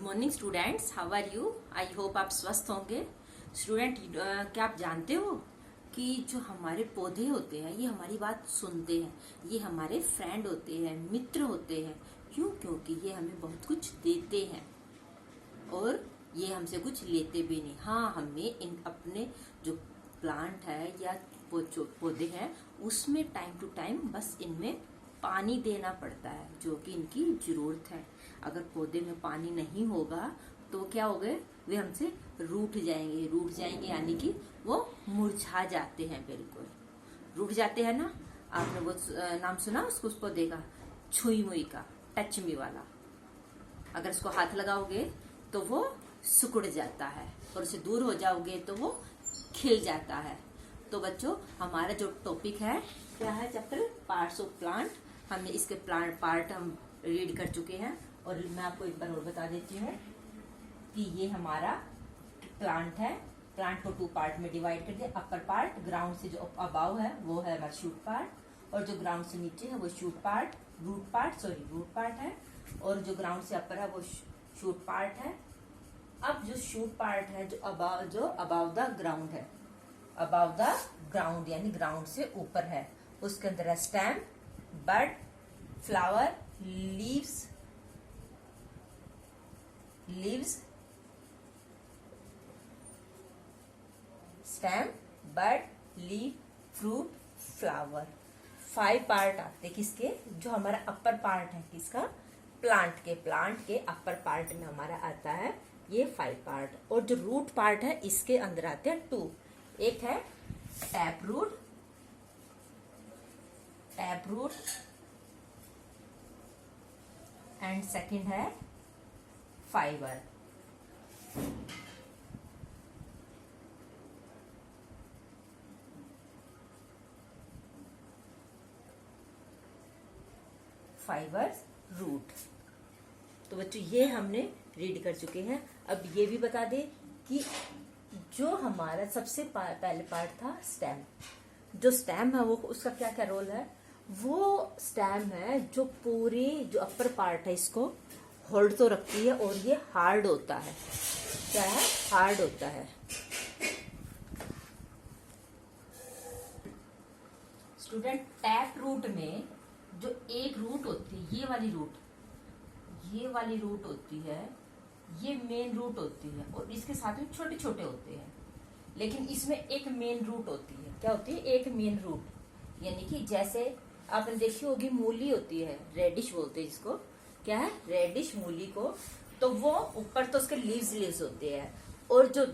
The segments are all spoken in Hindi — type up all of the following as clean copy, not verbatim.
Good morning students, how are you. I hope आप स्वस्थ होंगे। स्टूडेंट, क्या आप जानते हो कि जो हमारे पौधे होते हैं ये हमारी बात सुनते हैं, ये हमारे फ्रेंड होते हैं, मित्र होते हैं। क्यों? क्योंकि ये हमें बहुत कुछ देते हैं और ये हमसे कुछ लेते भी नहीं। हाँ, हमें इन अपने जो प्लांट है या पौधे हैं उसमें टाइम टू टाइम बस इनमें पानी देना पड़ता है, जो कि इनकी जरूरत है। अगर पौधे में पानी नहीं होगा तो क्या होगा, वे हमसे रूठ जाएंगे यानी कि वो मुरझा जाते हैं। बिल्कुल रूठ जाते हैं ना। आपने वो नाम सुना उस पौधे का, छुई मुई का, टच मी वाला। अगर उसको हाथ लगाओगे तो वो सिकुड़ जाता है और उससे दूर हो जाओगे तो वो खिल जाता है। तो बच्चों, हमारा जो टॉपिक है क्या है, चैप्टर पार्ट्स ऑफ प्लांट। हमने इसके प्लांट पार्ट हम रीड कर चुके हैं और मैं आपको एक बार और बता देती हूँ कि ये हमारा प्लांट है। प्लांट को 2 पार्ट में डिवाइड कर दिया। अपर पार्ट, ग्राउंड से जो अबाव है वो है हमारा शूट पार्ट, और जो ग्राउंड से नीचे है वो रूट पार्ट है, और जो ग्राउंड से अपर है वो शूट पार्ट है। अब जो शूट पार्ट है जो अबाव द ग्राउंड है, अबाव द ग्राउंड यानी ग्राउंड से ऊपर है, उसके अंदर है स्टेम, बड, फ्लावर, लीव्स, स्टेम, बड, लीफ, फ्रूट, फ्लावर। 5 पार्ट आते किसके, जो हमारा अपर पार्ट है किसका, प्लांट के अपर पार्ट में हमारा आता है ये 5 पार्ट। और जो रूट पार्ट है इसके अंदर आते हैं 2। एक है टैप रूट एंड सेकंड है फाइबर। रूट। तो बच्चों ये हमने रीड कर चुके हैं। अब ये भी बता दे कि जो हमारा सबसे पहले पार्ट था स्टेम, जो स्टेम है वो उसका क्या क्या रोल है। वो स्टेम है जो पूरी जो अपर पार्ट है इसको होल्ड तो रखती है और ये हार्ड होता है। क्या है? हार्ड होता है। स्टूडेंट, टैप रूट में जो एक रूट होती है, ये वाली रूट होती है, ये मेन रूट होती है, और इसके साथ में छोटे छोटे होते हैं। लेकिन इसमें एक मेन रूट होती है। क्या होती है? एक मेन रूट। यानी कि जैसे आपने देखी होगी मूली होती है, रेडिश बोलते हैं जिसको। क्या है? रेडिश मूली को। तो वो ऊपर तो उसके लीव्स होते हैं, और जो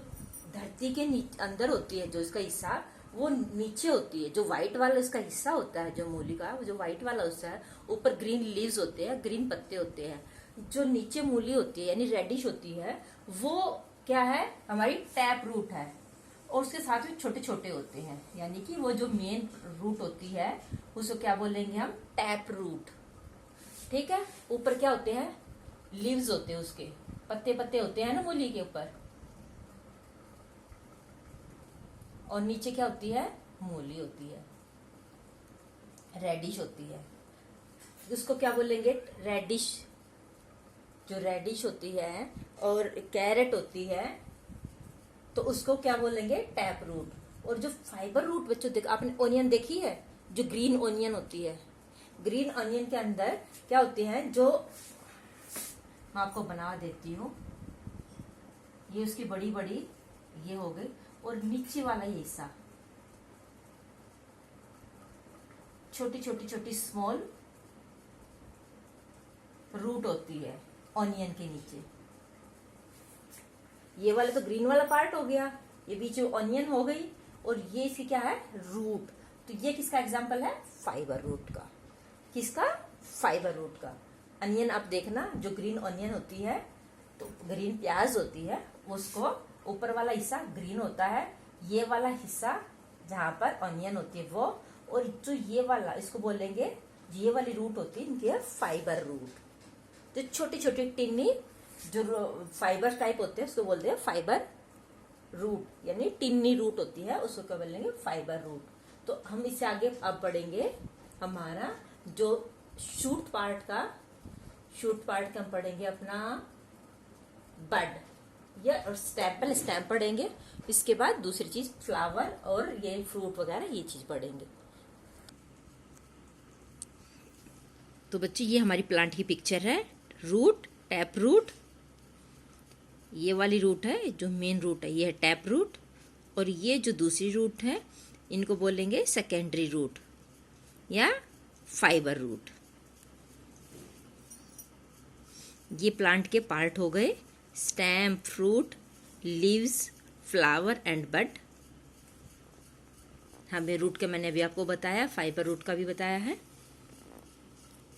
धरती के अंदर होती है जो इसका हिस्सा वो नीचे होती है। जो व्हाइट वाला इसका हिस्सा होता है, जो मूली का वो जो व्हाइट वाला हिस्सा है, ऊपर ग्रीन लीव्स होते हैं, ग्रीन पत्ते होते हैं। जो नीचे मूली होती है यानी रेडिश होती है, वो क्या है, हमारी टैप रूट है, और उसके साथ में छोटे छोटे होते हैं। यानी कि वो जो मेन रूट होती है उसको क्या बोलेंगे हम, टैप रूट। ठीक है। ऊपर क्या होते हैं, लीव्स होते हैं, उसके पत्ते पत्ते होते हैं ना मूली के ऊपर, और नीचे क्या होती है, मूली होती है, रेडिश होती है। उसको क्या बोलेंगे, रेडिश। जो रेडिश होती है और कैरेट होती है तो उसको क्या बोलेंगे, टैप रूट। और जो फाइबर रूट, बच्चों देखो, आपने ओनियन देखी है, जो ग्रीन ओनियन होती है, ग्रीन ओनियन के अंदर क्या होते हैं, जो मैं आपको बना देती हूँ, ये उसकी बड़ी बड़ी ये हो गई, और नीचे वाला ये हिस्सा छोटी छोटी छोटी स्मॉल रूट होती है ऑनियन के नीचे। ये वाला तो ग्रीन वाला पार्ट हो गया, ये बीच में ऑनियन हो गई, और ये इसकी क्या है, रूट। तो ये किसका एग्जांपल है, फाइबर रूट का। किसका? फाइबर रूट का। अनियन आप देखना, जो ग्रीन ऑनियन होती है, तो ग्रीन प्याज होती है, उसको ऊपर वाला हिस्सा ग्रीन होता है, ये वाला हिस्सा जहां पर ऑनियन होती है वो, और जो ये वाला इसको बोलेंगे, ये वाली रूट होती है इनकी है फाइबर रूट। जो छोटी छोटी टिन्नी जो फाइबर टाइप होते हैं उसको बोलते हैं फाइबर रूट, यानी टिन्नी रूट होती है, उसको क्या बोलेंगे, फाइबर रूट। तो हम इससे आगे अब बढ़ेंगे, हमारा जो शूट पार्ट का हम पढ़ेंगे अपना बड, या और स्टेम पढ़ेंगे। इसके बाद दूसरी चीज फ्लावर और ये फ्रूट वगैरह ये चीज पढ़ेंगे। तो बच्चे ये हमारी प्लांट की पिक्चर है। रूट, टैप रूट, ये वाली रूट है जो मेन रूट है, ये है टैप रूट। और ये जो दूसरी रूट है इनको बोलेंगे सेकेंडरी रूट या फाइबर रूट। ये प्लांट के पार्ट हो गए, stem, fruit, leaves, flower and bud. हमें रूट का मैंने अभी आपको बताया, फाइबर रूट का भी बताया है।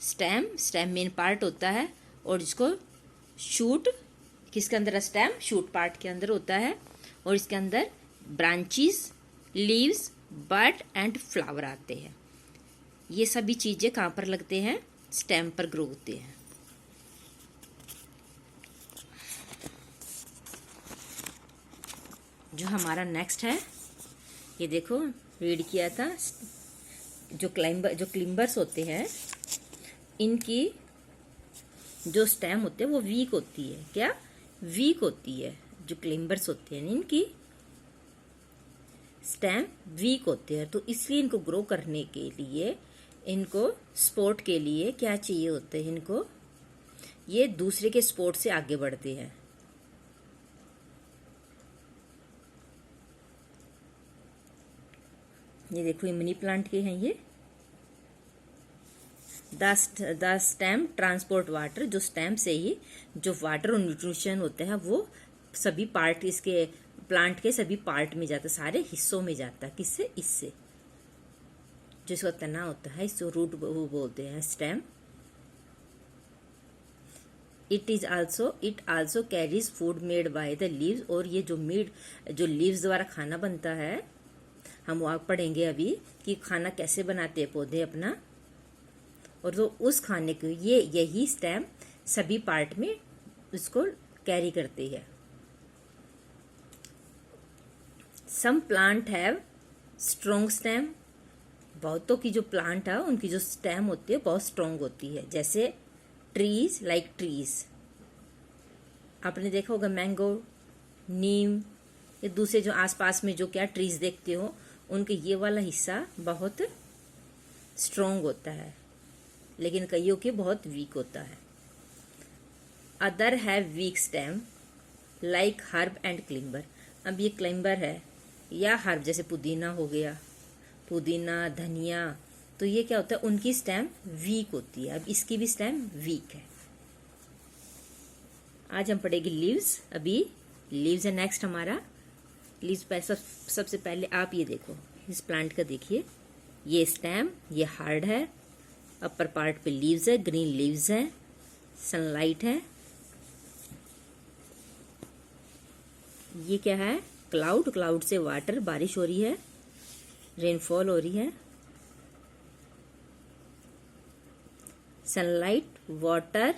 स्टेम मेन पार्ट होता है और इसको शूट, किसके अंदर है स्टेम, शूट पार्ट के अंदर होता है। और इसके अंदर branches, leaves, bud and flower आते हैं। ये सभी चीजें कहाँ पर लगते हैं, स्टेम पर ग्रो होते हैं। जो हमारा नेक्स्ट है, ये देखो रीड किया था, जो क्लिम्बर्स होते हैं इनकी जो स्टेम होते हैं वो वीक होती है। क्या वीक होती है? जो क्लिम्बर्स होते हैं इनकी स्टेम वीक होते हैं, तो इसलिए इनको ग्रो करने के लिए, इनको सपोर्ट के लिए क्या चाहिए होते हैं इनको, ये दूसरे के सपोर्ट से आगे बढ़ते हैं। ये देखो ये मनी प्लांट के हैं ये। द स्टेम ट्रांसपोर्ट वाटर, जो स्टेम से ही जो वाटर और न्यूट्रिशन होते हैं वो सभी पार्ट, इसके प्लांट के सभी पार्ट में जाता है, सारे हिस्सों में जाता है। किससे? इससे, जो इसका तना होता है, इसको रूट वो बोलते हैं stem. It also carries food made by the leaves. और ये जो लीव्स द्वारा खाना बनता है, हम वहाँ पढ़ेंगे अभी कि खाना कैसे बनाते हैं पौधे अपना। और तो उस खाने को यही स्टेम सभी पार्ट में इसको कैरी करती है। Some plant have strong stem. बहुतों की जो प्लांट है उनकी जो स्टेम होती है बहुत स्ट्रॉन्ग होती है। जैसे ट्रीज, लाइक ट्रीज आपने देखा होगा, मैंगो, नीम, ये दूसरे जो आसपास में जो क्या ट्रीज देखते हो उनके ये वाला हिस्सा बहुत स्ट्रॉन्ग होता है, लेकिन कईयों के बहुत वीक होता है। Other have week stem like herb and climber. अब ये क्लिम्बर है या हर्ब, जैसे पुदीना हो गया, पुदीना, धनिया, तो ये क्या होता है, उनकी स्टेम वीक होती है। अब इसकी भी स्टेम वीक है। आज हम पढ़ेंगे लीव्स। अभी लीव्स है नेक्स्ट हमारा। लीव्स सबसे पहले आप ये देखो, इस प्लांट का देखिए, ये स्टेम, ये हार्ड है, अपर पार्ट पे लीव्स है, ग्रीन लीव्स है, सनलाइट है। ये क्या है, क्लाउड से वाटर, बारिश हो रही है, रेनफॉल हो रही है। सनलाइट, वाटर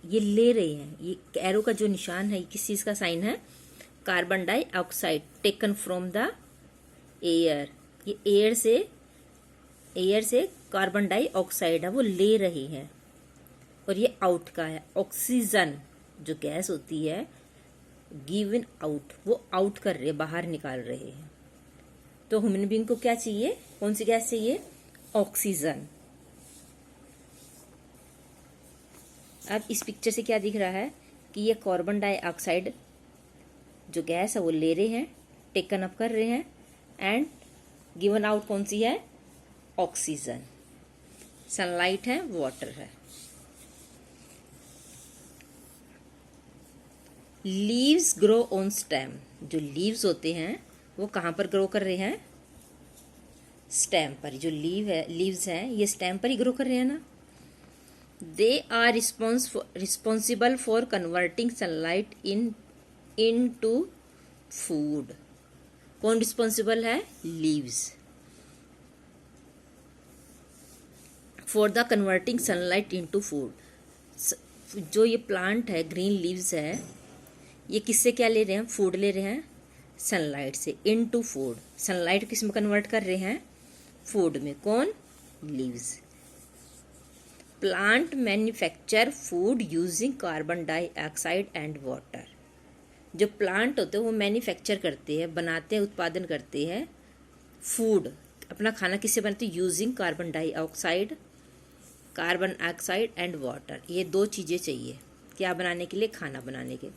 ये ले रहे हैं। ये एरो का जो निशान है किस चीज का साइन है, carbon dioxide taken from the air. ये एयर से कार्बन डाइऑक्साइड है वो ले रहे हैं। और ये आउट का है, ऑक्सीजन जो गैस होती है गिवन आउट, वो आउट कर रहे, बाहर निकाल रहे हैं। तो ह्यूमन बीइंग को क्या चाहिए, कौन सी गैस चाहिए, ऑक्सीजन। अब इस पिक्चर से क्या दिख रहा है कि ये कार्बन डाइऑक्साइड जो गैस है वो ले रहे हैं, टेकन अप कर रहे हैं, एंड गिवन आउट कौन सी है, ऑक्सीजन। सनलाइट है, वाटर है। Leaves grow on stem. जो लीव्स होते हैं वो कहाँ पर ग्रो कर रहे हैं, स्टेम पर। जो लीव्स हैं ये स्टेम पर ही ग्रो कर रहे हैं ना। They are responsible for converting sunlight into food. कौन रिस्पॉन्सिबल है, leaves, for the converting sunlight into food. जो ये प्लांट है, ग्रीन लीव्स है, ये किससे क्या ले रहे हैं, फूड ले रहे हैं, सनलाइट से, इनटू फूड। सनलाइट किस में कन्वर्ट कर रहे हैं, फूड में। कौन, leaves. Plant manufacture food using carbon dioxide and water. जो प्लांट होते हैं वो मैन्युफैक्चर करते हैं, बनाते हैं, उत्पादन करते हैं फूड, अपना खाना किससे बनते हैं? Using carbon dioxide and water. ये दो चीज़ें चाहिए क्या बनाने के लिए? खाना बनाने के।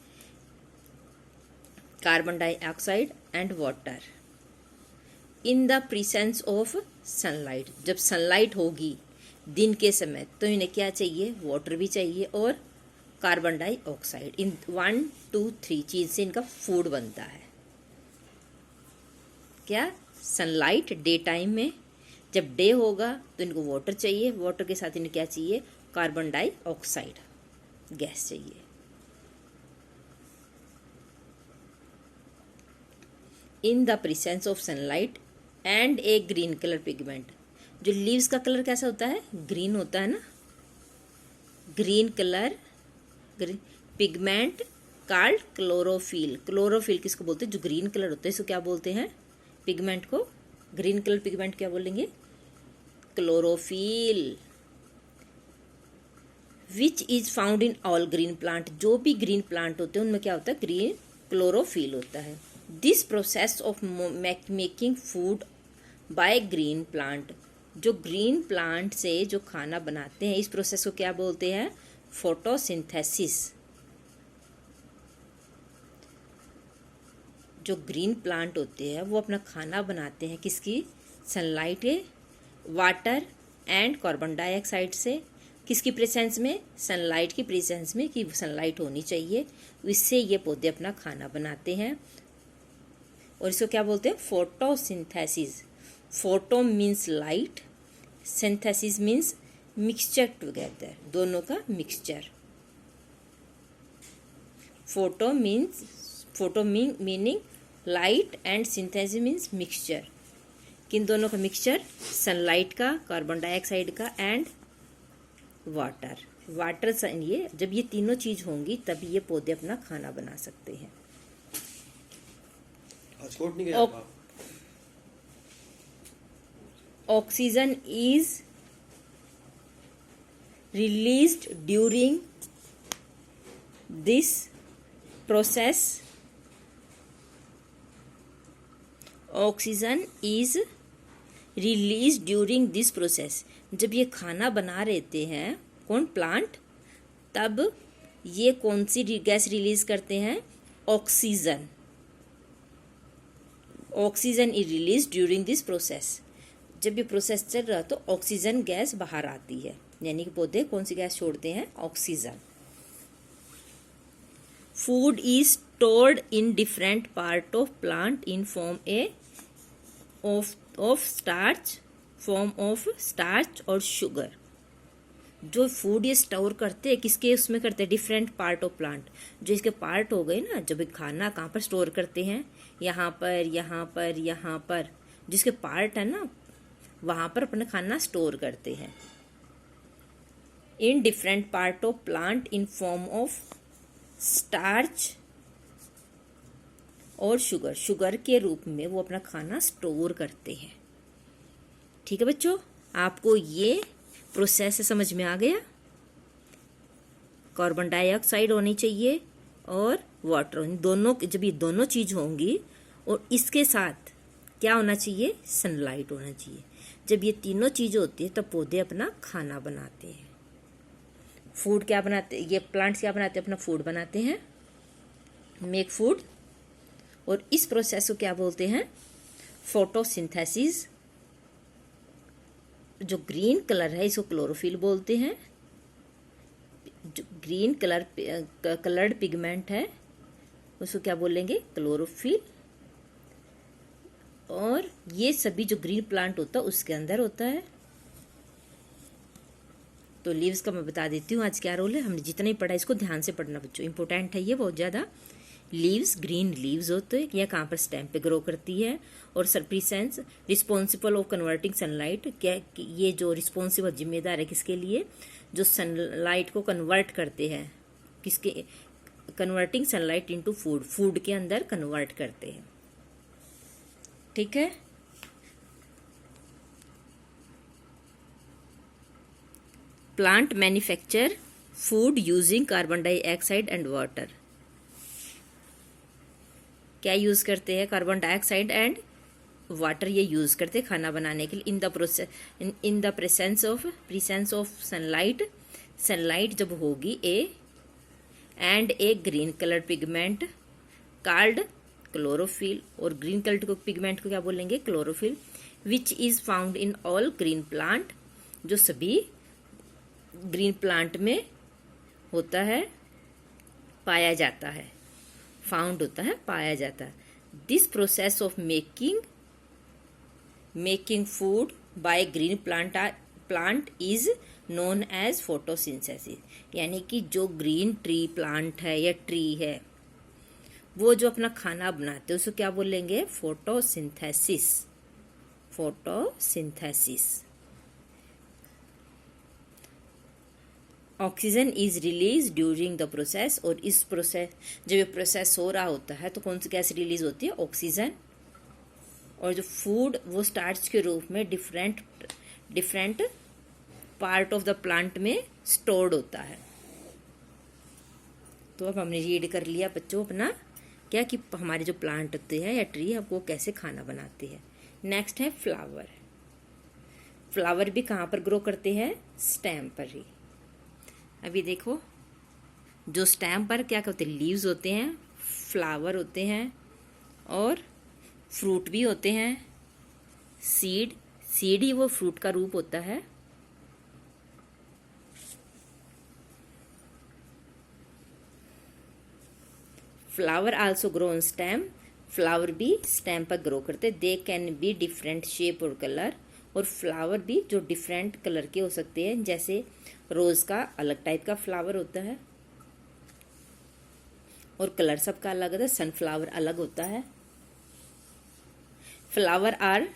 Carbon dioxide and water in the presence of sunlight. जब सनलाइट होगी दिन के समय तो इन्हें क्या चाहिए? वाटर भी चाहिए और कार्बन डाइऑक्साइड। इन 1 2 3 चीज से इनका फूड बनता है। क्या? सनलाइट डे टाइम में, जब डे होगा तो इनको वाटर चाहिए, वाटर के साथ इन्हें क्या चाहिए? कार्बन डाइऑक्साइड गैस चाहिए। In the presence of sunlight and A green colour pigment. जो लीव्स का कलर कैसा होता है? ग्रीन होता है ना। Green colour pigment called chlorophyll. Chlorophyll किसको बोलते हैं? जो ग्रीन कलर होता है इसको क्या बोलते हैं? पिगमेंट को। ग्रीन कलर पिगमेंट क्या बोलेंगे? Chlorophyll. Which is found in all green plant. जो भी ग्रीन प्लांट होते हैं उनमें क्या होता है? ग्रीन क्लोरोफिल होता है। This process of making food by green plant. जो ग्रीन प्लांट से जो खाना बनाते हैं इस प्रोसेस को क्या बोलते हैं? फोटोसिंथेसिस। जो ग्रीन प्लांट होते हैं वो अपना खाना बनाते हैं किसकी? Sunlight, water and carbon dioxide से। किसकी प्रेजेंस में? सनलाइट की प्रेजेंस में, कि सनलाइट होनी चाहिए, इससे ये पौधे अपना खाना बनाते हैं। और इसको क्या बोलते हैं? Photosynthesis. Photo means light, synthesis means mixture together, दोनों का mixture. Photo meaning light and synthesis means mixture. किन दोनों का मिक्सचर? सनलाइट का, कार्बन डाइऑक्साइड का एंड वाटर। ये जब ये तीनों चीज होंगी तभी ये पौधे अपना खाना बना सकते हैं। Oxygen is released during this process. Oxygen is release during this process. जब ये खाना बना रहते हैं कौन? प्लांट, तब ये कौन सी गैस रिलीज करते हैं? Oxygen. Oxygen is release during this process. जब ये प्रोसेस चल रहा तो ऑक्सीजन गैस बाहर आती है, यानी कि पौधे कौन सी गैस छोड़ते हैं? Oxygen. Food is stored in different part of plant in form of starch और शुगर। जो फूड ये स्टोर करते हैं किसके उसमें करते हैं? Different part of plant. जो इसके पार्ट हो गए ना, जब खाना कहाँ पर स्टोर करते हैं? यहाँ पर, यहाँ पर, यहाँ पर, जिसके पार्ट है ना वहां पर अपना खाना स्टोर करते हैं। In different part of plant in form of starch और शुगर। शुगर के रूप में वो अपना खाना स्टोर करते हैं। ठीक है बच्चों, आपको ये प्रोसेस समझ में आ गया? कार्बन डाइऑक्साइड होनी चाहिए और वाटर, दोनों, जब ये दोनों चीज होंगी और इसके साथ क्या होना चाहिए? सनलाइट होना चाहिए। जब ये तीनों चीजें होती है तब पौधे अपना खाना बनाते हैं। फूड क्या बनाते हैं? ये प्लांट्स क्या बनाते हैं? अपना फूड बनाते हैं, मेक फूड। और इस प्रोसेस को क्या बोलते हैं? फोटोसिंथेसिस। जो ग्रीन कलर है इसको क्लोरोफिल बोलते हैं। जो ग्रीन कलर्ड पिगमेंट है उसको क्या बोलेंगे? क्लोरोफिल। और ये सभी जो ग्रीन प्लांट होता है उसके अंदर होता है। तो लीव्स का मैं बता देती हूँ आज क्या रोल है। हमने जितना ही पढ़ा इसको ध्यान से पढ़ना बच्चों, इंपॉर्टेंट है ये बहुत ज़्यादा। लीव्स, ग्रीन लीव्स होते हैं, यह कहाँ पर? स्टेम पे ग्रो करती है। और सरप्रीसेंस रिस्पॉन्सिबल ऑफ कन्वर्टिंग सनलाइट। क्या ये जो रिस्पॉन्सिबल, जिम्मेदार है किसके लिए? जो सनलाइट को कन्वर्ट करते हैं, किसके? Converting sunlight into food, food के अंदर कन्वर्ट करते हैं। ठीक है, plant manufacture food using carbon dioxide and water. क्या यूज करते हैं? कार्बन डाइऑक्साइड एंड वाटर ये यूज करते हैं खाना बनाने के लिए। In the presence of sunlight, sunlight जब होगी and A green colour pigment called chlorophyll, और ग्रीन कलर पिगमेंट को क्या बोलेंगे? Chlorophyll, which is found in all green plant, जो सभी ग्रीन प्लांट में होता है, पाया जाता है। फाउंड होता है, पाया जाता है। This process of making food by green plant is known as photosynthesis, यानी कि जो ग्रीन ट्री प्लांट है या ट्री है वो जो अपना खाना बनाते हैं उसको क्या बोलेंगे? Photosynthesis. Photosynthesis. Oxygen is release during ड प्रोसेस, और इस प्रोसेस जब ये प्रोसेस हो रहा होता है तो कौन सी गैस रिलीज होती है? ऑक्सीजन। और जो फूड वो स्टार्च के रूप में different part of the plant में स्टोर्ड होता है। तो अब हमने रीड कर लिया बच्चों अपना क्या कि हमारे जो प्लांट होते हैं या ट्री है वो कैसे खाना बनाते हैं। नेक्स्ट है फ्लावर। फ्लावर भी कहाँ पर ग्रो करते हैं? स्टेम पर ही। अभी देखो, जो स्टेम पर क्या करते हैं? लीव्स होते हैं, फ्लावर होते हैं और फ्रूट भी होते हैं। सीड ही वो फ्रूट का रूप होता है। Flower also grow on stem, flower भी स्टेम पर ग्रो करते। They can be different shape और कलर, और फ्लावर भी जो डिफरेंट कलर के हो सकते हैं, जैसे रोज का अलग टाइप का फ्लावर होता है और कलर सबका अलग होता है। सनफ्लावर अलग होता है। Flower are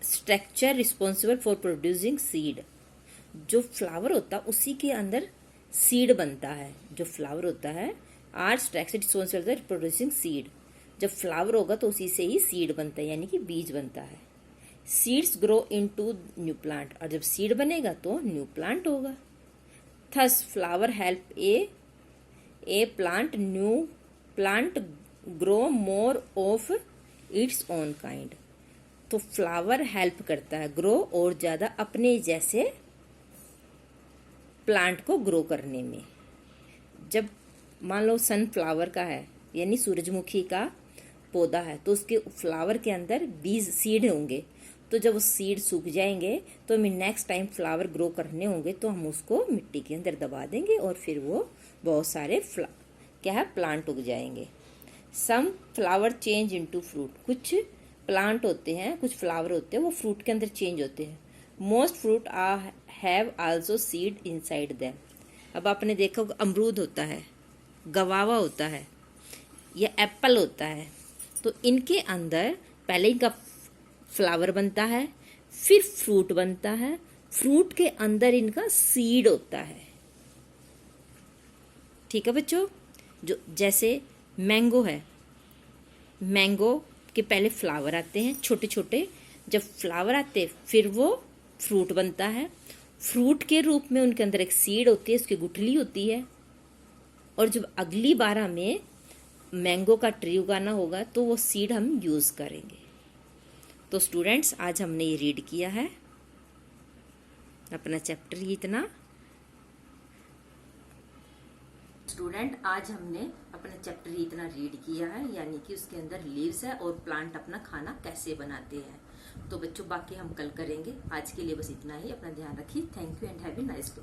structure responsible for producing seed. जो फ्लावर होता है उसी के अंदर सीड बनता है। जो फ्लावर होता है are structure responsible for producing seed. जब फ्लावर होगा तो उसी से ही सीड बनता है, यानी कि बीज बनता है। Seeds grow into new plant, और जब सीड बनेगा तो न्यू प्लांट होगा। Thus flower help A plant grow more of its own kind. तो फ्लावर हेल्प करता है ग्रो और ज्यादा अपने जैसे प्लांट को ग्रो करने में। जब मान लो सनफ्लावर का है यानी सूरजमुखी का पौधा है तो उसके फ्लावर के अंदर बीज सीड होंगे, तो जब वो सीड सूख जाएंगे तो हमें नेक्स्ट टाइम फ्लावर ग्रो करने होंगे तो हम उसको मिट्टी के अंदर दबा देंगे और फिर वो बहुत सारे क्या है प्लांट उग जाएंगे। Some flower change into fruit, कुछ प्लांट होते हैं, कुछ फ्लावर होते हैं वो फ्रूट के अंदर चेंज होते हैं। Most fruit have also seed inside them. अब आपने देखा अमरूद होता है, गवावा होता है या एप्पल होता है, तो इनके अंदर पहले इनका फ्लावर बनता है, फिर फ्रूट बनता है, फ्रूट के अंदर इनका सीड होता है। ठीक है बच्चों, जो जैसे मैंगो है, मैंगो के पहले फ्लावर आते हैं छोटे छोटे, जब फ्लावर आते हैं फिर वो फ्रूट बनता है, फ्रूट के रूप में उनके अंदर एक सीड होती है, उसकी गुठली होती है, और जब अगली बार हमें मैंगो का ट्री उगाना होगा तो वो सीड हम यूज करेंगे। तो स्टूडेंट्स आज हमने ये रीड किया है अपना चैप्टर ही इतना। स्टूडेंट आज हमने अपना चैप्टर ही इतना रीड किया है, यानी कि उसके अंदर लीव्स है और प्लांट अपना खाना कैसे बनाते हैं। तो बच्चों बाकी हम कल करेंगे, आज के लिए बस इतना ही। अपना ध्यान रखिए। Thank you and have a nice day.